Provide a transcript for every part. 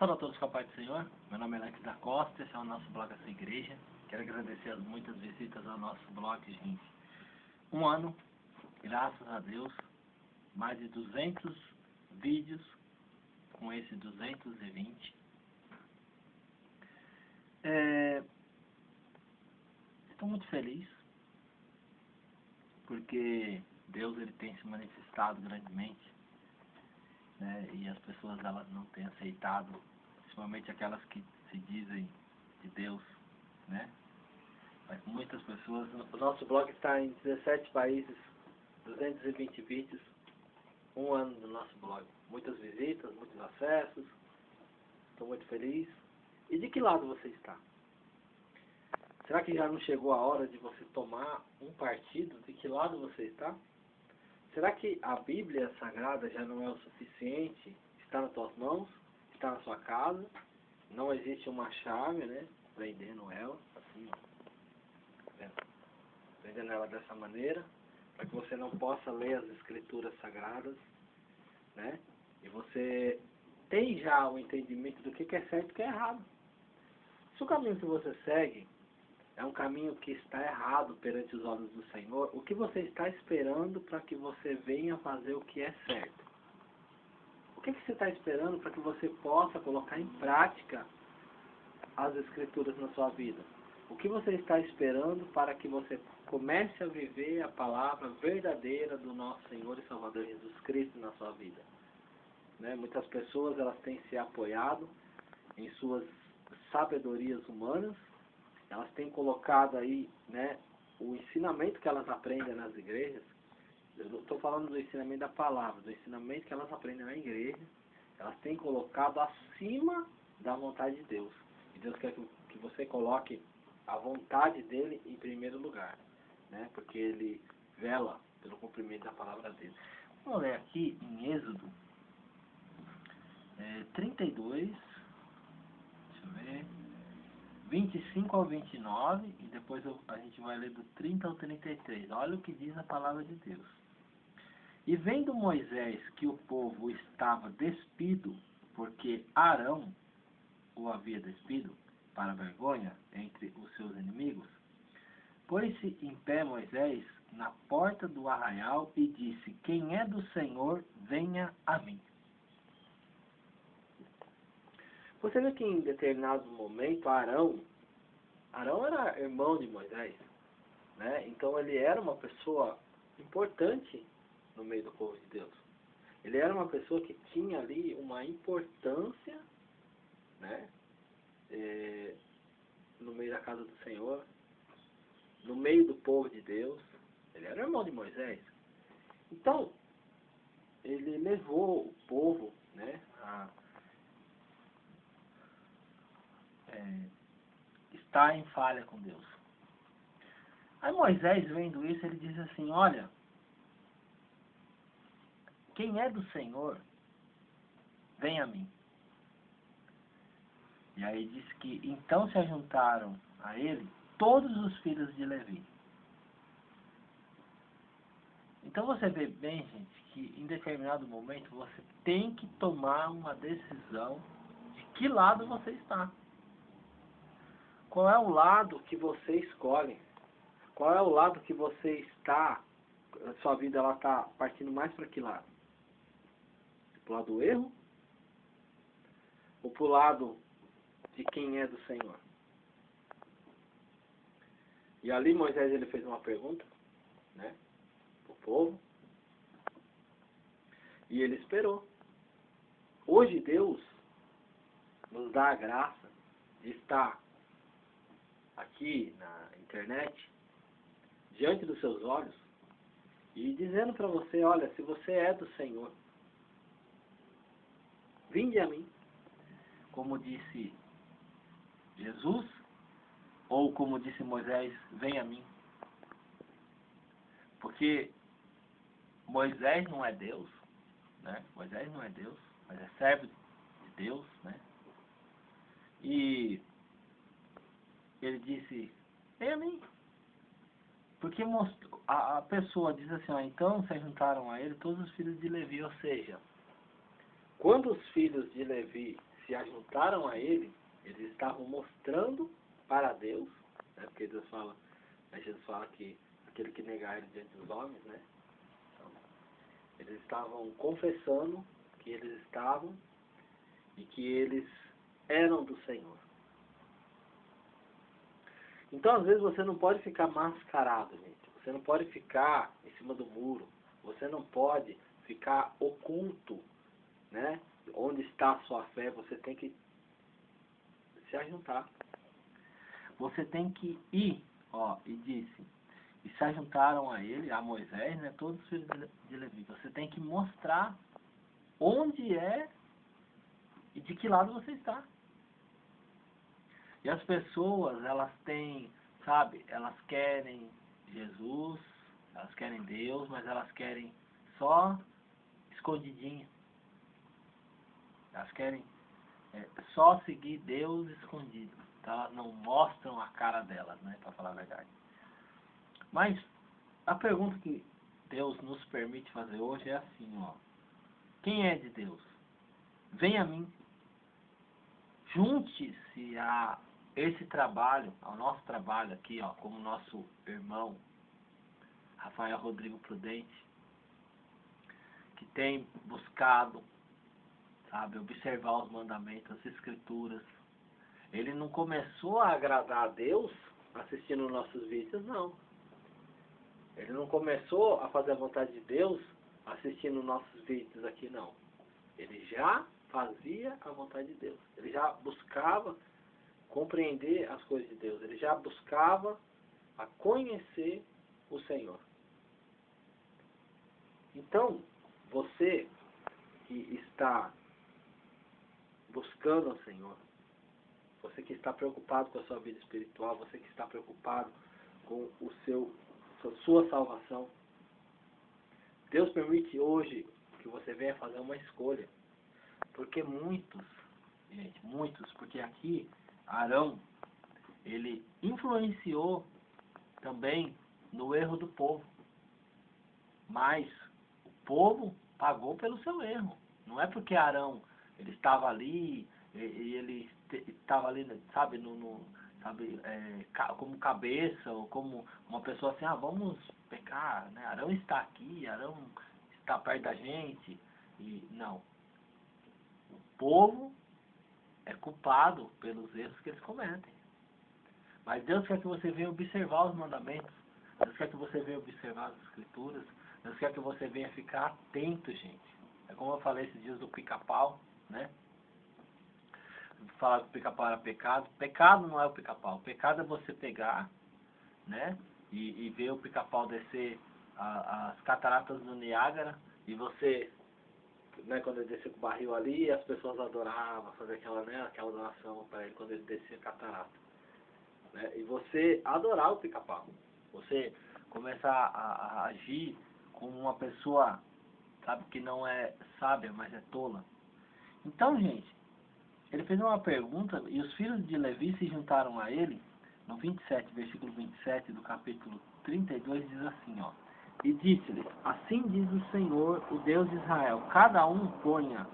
Salve a todos com a paz do Senhor. Meu nome é Alex da Costa, esse é o nosso blog Essa Igreja. Quero agradecer as muitas visitas ao nosso blog, gente. Um ano, graças a Deus, mais de 200 vídeos, com esse 220. Estou muito feliz, porque Deus ele tem se manifestado grandemente, né? E as pessoas elas não têm aceitado, principalmente aquelas que se dizem de Deus, né? Mas muitas pessoas, o nosso blog está em 17 países, 220 vídeos, um ano do nosso blog. Muitas visitas, muitos acessos, estou muito feliz. E de que lado você está? Será que já não chegou a hora de você tomar um partido? De que lado você está? Será que a Bíblia Sagrada já não é o suficiente? Está nas tuas mãos? Está na sua casa? Não existe uma chave, né? Prendendo ela, assim, ó. Tá vendo? Prendendo ela dessa maneira, para que você não possa ler as Escrituras Sagradas, né? E você tem já o entendimento do que é certo e o que é errado. Se o caminho que você segue é um caminho que está errado perante os olhos do Senhor, o que você está esperando para que você venha fazer o que é certo? O que você está esperando para que você possa colocar em prática as Escrituras na sua vida? O que você está esperando para que você comece a viver a palavra verdadeira do nosso Senhor e Salvador Jesus Cristo na sua vida? Né? Muitas pessoas elas têm se apoiado em suas sabedorias humanas. Elas têm colocado aí, né, o ensinamento que elas aprendem nas igrejas. Eu não estou falando do ensinamento da palavra, do ensinamento que elas aprendem na igreja. Elas têm colocado acima da vontade de Deus. E Deus quer que você coloque a vontade dele em primeiro lugar, né, porque ele vela pelo cumprimento da palavra dele. Vamos ler aqui em Êxodo 32, deixa eu ver, 25 ao 29, e depois a gente vai ler do 30 ao 33. Olha o que diz a palavra de Deus. E vendo Moisés que o povo estava despido, porque Arão o havia despido, para vergonha entre os seus inimigos, pôs-se em pé Moisés na porta do arraial e disse: quem é do Senhor, venha a mim. Você vê que em determinado momento Arão era irmão de Moisés, né? Então ele era uma pessoa importante no meio do povo de Deus. Ele era uma pessoa que tinha ali uma importância, né? No meio da casa do Senhor, no meio do povo de Deus. Ele era irmão de Moisés. Então ele levou o povo, né, a estar em falha com Deus. Aí Moisés, vendo isso, ele diz assim: olha, quem é do Senhor, vem a mim. E aí diz que então se ajuntaram a ele todos os filhos de Levi. Então você vê bem, gente, que em determinado momento você tem que tomar uma decisão de que lado você está. Qual é o lado que você escolhe? Qual é o lado que você está, a sua vida ela está partindo mais para que lado? Para o lado do erro? Ou para o lado de quem é do Senhor? E ali Moisés ele fez uma pergunta, né, para o povo, e ele esperou. Hoje Deus nos dá a graça de estar aqui na internet, diante dos seus olhos, e dizendo para você: olha, se você é do Senhor, vinde a mim. Como disse Jesus, ou como disse Moisés, vem a mim. Porque Moisés não é Deus, né? Moisés não é Deus, mas é servo de Deus, né? E ele disse: vem a mim. Porque a pessoa diz assim: ó, então se juntaram a ele todos os filhos de Levi. Ou seja, quando os filhos de Levi se ajuntaram a ele, eles estavam mostrando para Deus, né? Porque Deus fala, né? Jesus fala que aquele que negar ele diante dos homens, né? Então, eles estavam confessando que eles estavam e que eles eram do Senhor. Então, às vezes, você não pode ficar mascarado, gente. Você não pode ficar em cima do muro. Você não pode ficar oculto, né? Onde está a sua fé, você tem que se ajuntar. Você tem que ir, ó, e disse, e se ajuntaram a ele, a Moisés, né? Todos os filhos de Levi. Você tem que mostrar onde é e de que lado você está. E as pessoas, elas têm, sabe, elas querem Jesus, elas querem Deus, mas elas querem só escondidinho. Elas querem só seguir Deus escondido. Então elas não mostram a cara delas, né, para falar a verdade. Mas a pergunta que Deus nos permite fazer hoje é assim, ó. Quem é de Deus? Venha a mim. Junte-se a esse trabalho, ao nosso trabalho aqui, ó, como nosso irmão Rafael Rodrigo Prudente, que tem buscado, sabe, observar os mandamentos, as escrituras. Ele não começou a agradar a Deus assistindo nossos vídeos, não. Ele não começou a fazer a vontade de Deus assistindo nossos vídeos aqui, não. Ele já fazia a vontade de Deus. Ele já buscava compreender as coisas de Deus. Ele já buscava a conhecer o Senhor. Então, você que está buscando o Senhor, você que está preocupado com a sua vida espiritual, você que está preocupado com a sua salvação, Deus permite hoje que você venha fazer uma escolha. Porque muitos, gente, muitos, porque aqui Arão, ele influenciou também no erro do povo. Mas o povo pagou pelo seu erro. Não é porque Arão, ele estava ali, e ele estava ali, sabe, sabe, como cabeça, ou como uma pessoa assim, vamos pecar, né? Arão está aqui, Arão está perto da gente. E não. O povo é culpado pelos erros que eles cometem. Mas Deus quer que você venha observar os mandamentos. Deus quer que você venha observar as escrituras. Deus quer que você venha ficar atento, gente. É como eu falei esses dias do pica-pau, né? Falar que o pica-pau era pecado. Pecado não é o pica-pau. Pecado é você pegar, né? E ver o pica-pau descer as cataratas do Niágara. E você, né, quando ele descia com o barril ali, as pessoas adoravam, fazer aquela, né, aquela adoração para ele quando ele descia a catarata. Né? E você adorar o pica-pau. Você começar a agir como uma pessoa, sabe, que não é sábia, mas é tola. Então, gente, ele fez uma pergunta e os filhos de Levi se juntaram a ele, no 27, versículo 27 do capítulo 32, diz assim, ó. E disse-lhes, assim diz o Senhor, o Deus de Israel, cada um ponha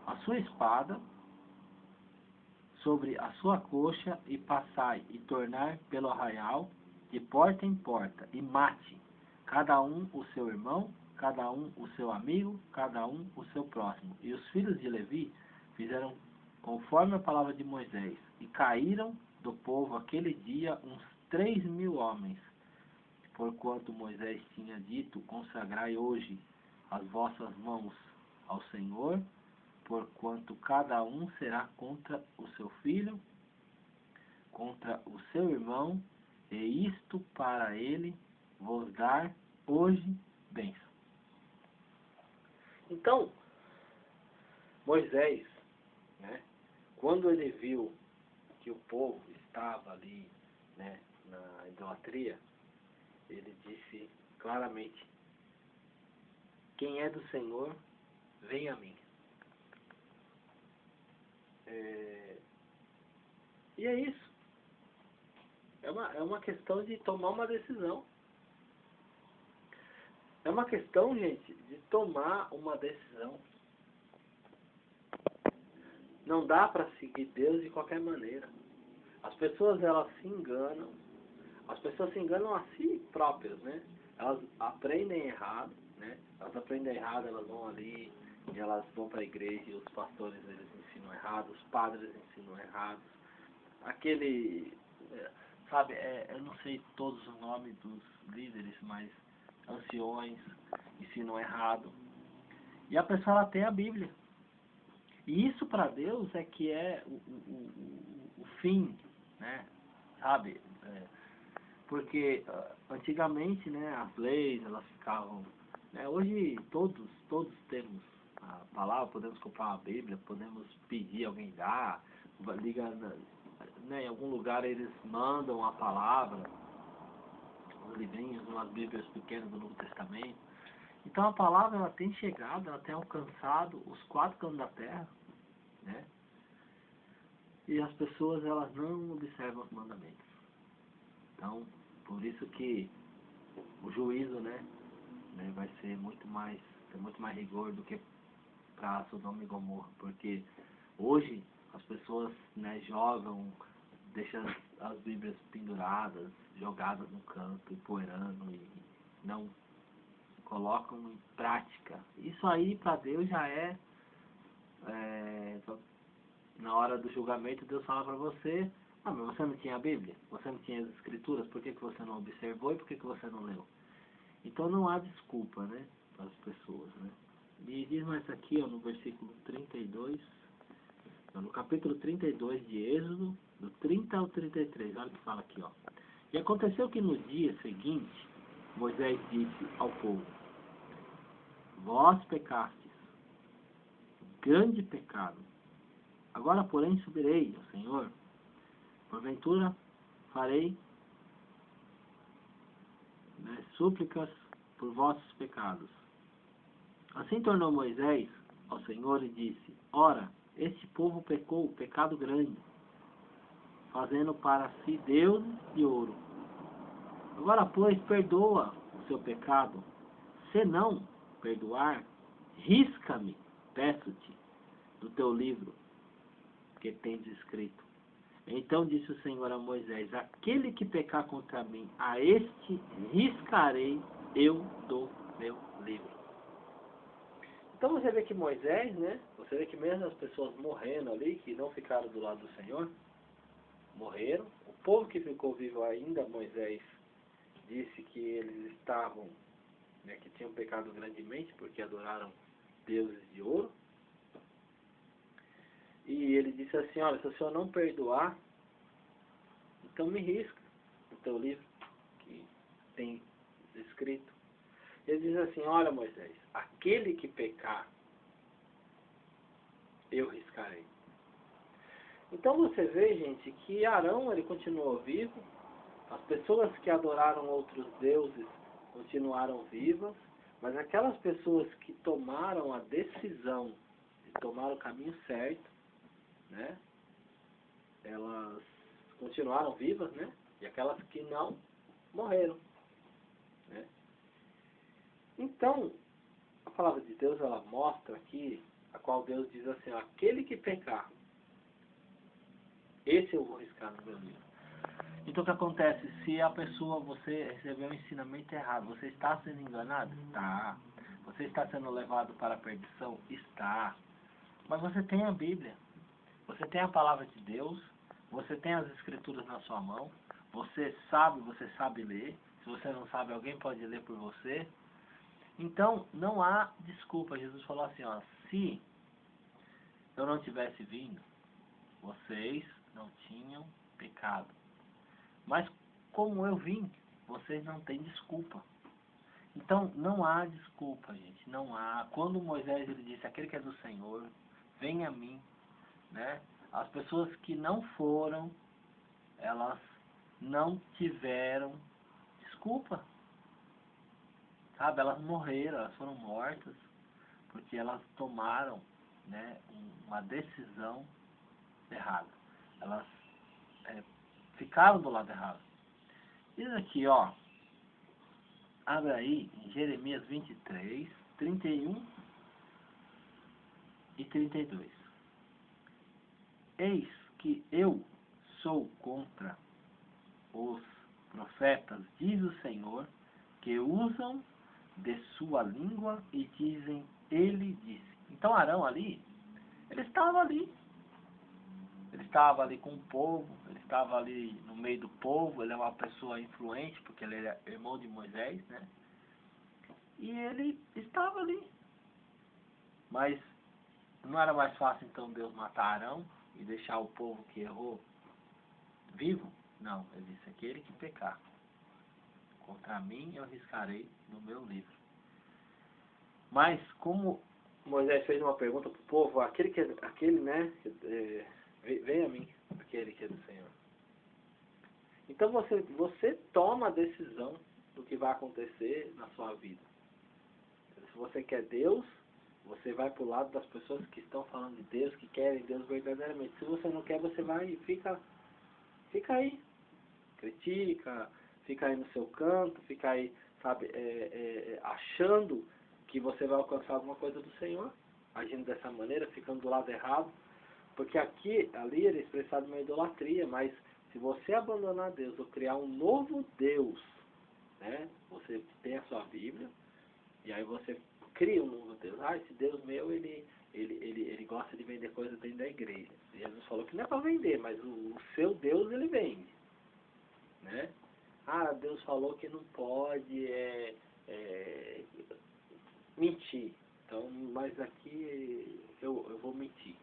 a sua espada sobre a sua coxa e passai e tornar pelo arraial de porta em porta e mate cada um o seu irmão, cada um o seu amigo, cada um o seu próximo. E os filhos de Levi fizeram conforme a palavra de Moisés e caíram do povo aquele dia uns 3.000 homens, porquanto Moisés tinha dito, consagrai hoje as vossas mãos ao Senhor, porquanto cada um será contra o seu filho, contra o seu irmão, e isto para ele vos dar hoje bênção. Então, Moisés, né, quando ele viu que o povo estava ali, né, na idolatria, ele disse claramente, quem é do Senhor, vem a mim. E é isso. É uma questão de tomar uma decisão. É uma questão, gente, de tomar uma decisão. Não dá para seguir Deus de qualquer maneira. As pessoas, elas se enganam. As pessoas se enganam a si próprias, né? Elas aprendem errado, né? Elas aprendem errado, elas vão ali, e elas vão para a igreja, e os pastores, eles ensinam errado, os padres ensinam errado. Aquele, sabe, eu não sei todos os nomes dos líderes, mas anciões ensinam errado. E a pessoa, ela tem a Bíblia. E isso para Deus é que é o fim, né? Sabe? Porque antigamente, né, as leis, elas ficavam... Né, hoje todos temos a palavra, podemos comprar uma Bíblia, podemos pedir alguém dar, liga, né, em algum lugar eles mandam a palavra, os livrinhos, umas Bíblias pequenas do Novo Testamento. Então a palavra, ela tem chegado, ela tem alcançado os 4 cantos da terra, né? E as pessoas, elas não observam os mandamentos. Então, por isso que o juízo, né, vai ser muito mais rigor do que para Sodoma e Gomorra, porque hoje as pessoas, né, jogam, deixam as Bíblias penduradas, jogadas no canto, empoeirando, e não colocam em prática. Isso aí para Deus já na hora do julgamento. Deus fala para você: ah, mas você não tinha a Bíblia? Você não tinha as Escrituras? Por que você não observou e por que você não leu? Então não há desculpa, né, para as pessoas, né? E diz mais aqui, ó, no versículo 32, no capítulo 32 de Êxodo, do 30 ao 33, olha o que fala aqui, ó. E aconteceu que no dia seguinte, Moisés disse ao povo: vós pecastes, grande pecado. Agora, porém, subirei ao Senhor, porventura farei, né, súplicas por vossos pecados. Assim tornou Moisés ao Senhor e disse: ora, este povo pecou pecado grande, fazendo para si deuses de ouro. Agora, pois, perdoa o seu pecado. Se não perdoar, risca-me, peço-te, do teu livro que tens escrito. Então disse o Senhor a Moisés: aquele que pecar contra mim, a este riscarei eu do meu livro. Então você vê que Moisés, né? Você vê que mesmo as pessoas morrendo ali, que não ficaram do lado do Senhor, morreram. O povo que ficou vivo ainda, Moisés disse que eles estavam, né, que tinham pecado grandemente, porque adoraram deuses de ouro. E ele disse assim: olha, se o Senhor não perdoar, então me risca no teu livro que tem escrito. Ele diz assim: olha, Moisés, aquele que pecar, eu riscarei. Então você vê, gente, que Arão, ele continuou vivo, as pessoas que adoraram outros deuses continuaram vivas, mas aquelas pessoas que tomaram a decisão de tomar o caminho certo, né, elas continuaram vivas, né, e aquelas que não, morreram, né. Então, a palavra de Deus, ela mostra aqui, a qual Deus diz assim: ó, aquele que pecar, esse eu vou riscar no meu livro. Então o que acontece? Se a pessoa, você recebeu um ensinamento errado, você está sendo enganado? Está. Você está sendo levado para a perdição? Está. Mas você tem a Bíblia, você tem a palavra de Deus, você tem as Escrituras na sua mão, você sabe ler. Se você não sabe, alguém pode ler por você. Então, não há desculpa. Jesus falou assim, ó: se eu não tivesse vindo, vocês não tinham pecado. Mas como eu vim, vocês não têm desculpa. Então, não há desculpa, gente. Não há. Quando Moisés, ele disse: aquele que é do Senhor, venha a mim, né? As pessoas que não foram, elas não tiveram desculpa. Sabe? Elas morreram, elas foram mortas, porque elas tomaram, né, uma decisão errada. Elas ficaram do lado errado. Diz aqui, ó, abre aí em Jeremias 23, 31 e 32. Eis que eu sou contra os profetas, diz o Senhor, que usam de sua língua e dizem, ele disse. Então Arão ali, ele estava ali. Ele estava ali com o povo, ele estava ali no meio do povo, ele é uma pessoa influente, porque ele era irmão de Moisés, né? E ele estava ali. Mas não era mais fácil então Deus matar Arão e deixar o povo que errou vivo? Não, ele disse, aquele que pecar contra mim eu riscarei no meu livro. Mas como Moisés fez uma pergunta para o povo, aquele né, vem a mim, aquele que é do Senhor. Então você toma a decisão do que vai acontecer na sua vida. Se você quer Deus, você vai para o lado das pessoas que estão falando de Deus, que querem Deus verdadeiramente. Se você não quer, você vai e fica aí. Critica, fica aí no seu canto, fica aí, sabe, achando que você vai alcançar alguma coisa do Senhor, agindo dessa maneira, ficando do lado errado. Porque ali ele é expressado uma idolatria, mas se você abandonar Deus ou criar um novo Deus, né, você tem a sua Bíblia, e aí você cria um novo Deus. Esse Deus meu, ele gosta de vender coisas dentro da igreja. Jesus falou que não é para vender, mas o seu Deus, ele vende. Né? Deus falou que não pode mentir. Então, mas aqui eu vou mentir.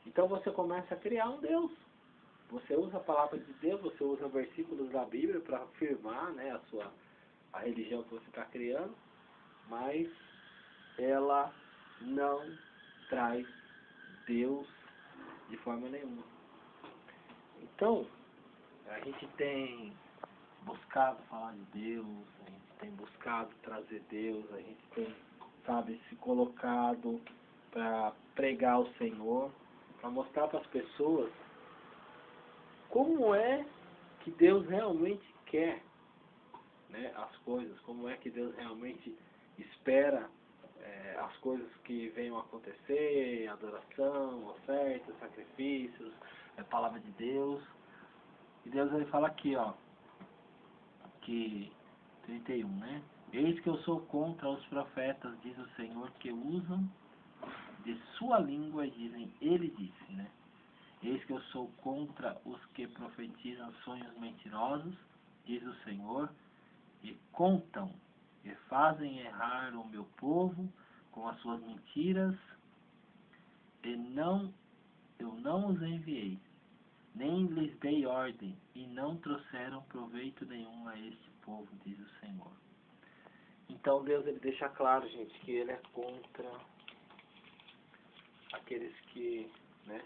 Então você começa a criar um Deus. Você usa a palavra de Deus, você usa versículos da Bíblia para afirmar, né, a religião que você está criando, mas ela não traz Deus de forma nenhuma. Então, a gente tem buscado falar de Deus, a gente tem buscado trazer Deus, a gente tem, sabe, se colocado para pregar o Senhor, para mostrar para as pessoas como é que Deus realmente quer, né, as coisas, como é que Deus realmente espera as coisas que venham a acontecer, adoração, ofertas, sacrifícios, palavra de Deus. E Deus ele fala aqui, ó, que 31, né? Eis que eu sou contra os profetas, diz o Senhor, que usam de sua língua e dizem, ele disse, né? Eis que eu sou contra os que profetizam sonhos mentirosos, diz o Senhor, e contam e fazem errar o meu povo com as suas mentiras, e eu não os enviei, nem lhes dei ordem, e não trouxeram proveito nenhum a este povo, diz o Senhor. Então Deus ele deixa claro, gente, que ele é contra aqueles que, né,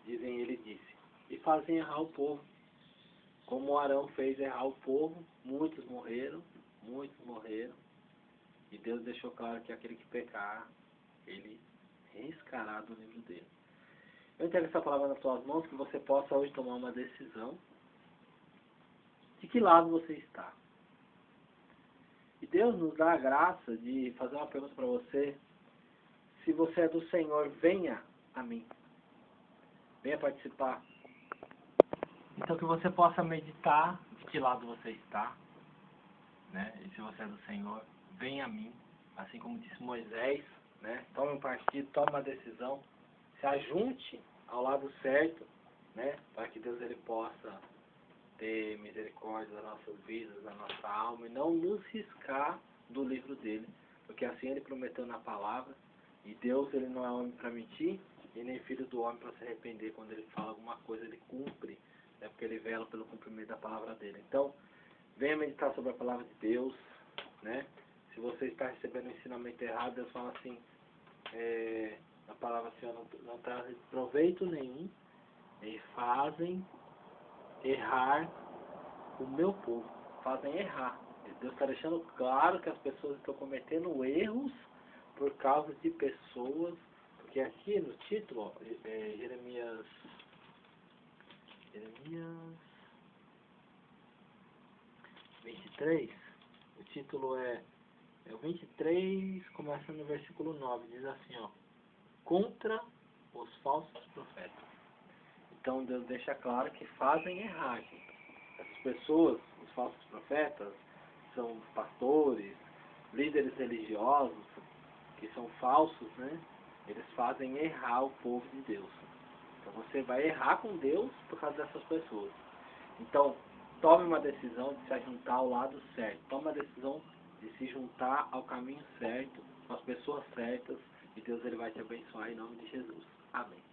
dizem ele disse, e fazem errar o povo. Como Arão fez errar o povo, muitos morreram, e Deus deixou claro que aquele que pecar, ele riscará do livro dele. Eu entrego essa palavra nas tuas mãos, que você possa hoje tomar uma decisão de que lado você está. E Deus nos dá a graça de fazer uma pergunta para você. Se você é do Senhor, venha a mim. Venha participar. Então que você possa meditar de que lado você está. Né? E se você é do Senhor, venha a mim. Assim como disse Moisés, né? Tome um partido, tome uma decisão. Se ajunte ao lado certo, né? Para que Deus ele possa ter misericórdia das nossas vidas, da nossa alma, e não nos riscar do livro dele, porque assim ele prometeu na palavra, e Deus ele não é homem para mentir, e nem filho do homem para se arrepender. Quando ele fala alguma coisa, ele cumpre, né, porque ele vela pelo cumprimento da palavra dele. Então, venha meditar sobre a palavra de Deus, né? Se você está recebendo um ensinamento errado, Deus fala assim, a palavra assim, não traz proveito nenhum, e fazem errar o meu povo, fazem errar. Deus está deixando claro que as pessoas estão cometendo erros por causa de pessoas, porque aqui no título, ó, Jeremias 23, o título é o 23, começando no versículo 9, diz assim, ó, contra os falsos profetas. Então Deus deixa claro que fazem errar, gente. Essas pessoas, os falsos profetas, são pastores, líderes religiosos, que são falsos, né? Eles fazem errar o povo de Deus. Então você vai errar com Deus por causa dessas pessoas. Então, tome uma decisão de se juntar ao lado certo. Tome uma decisão de se juntar ao caminho certo, com as pessoas certas, e Deus ele vai te abençoar em nome de Jesus. Amém.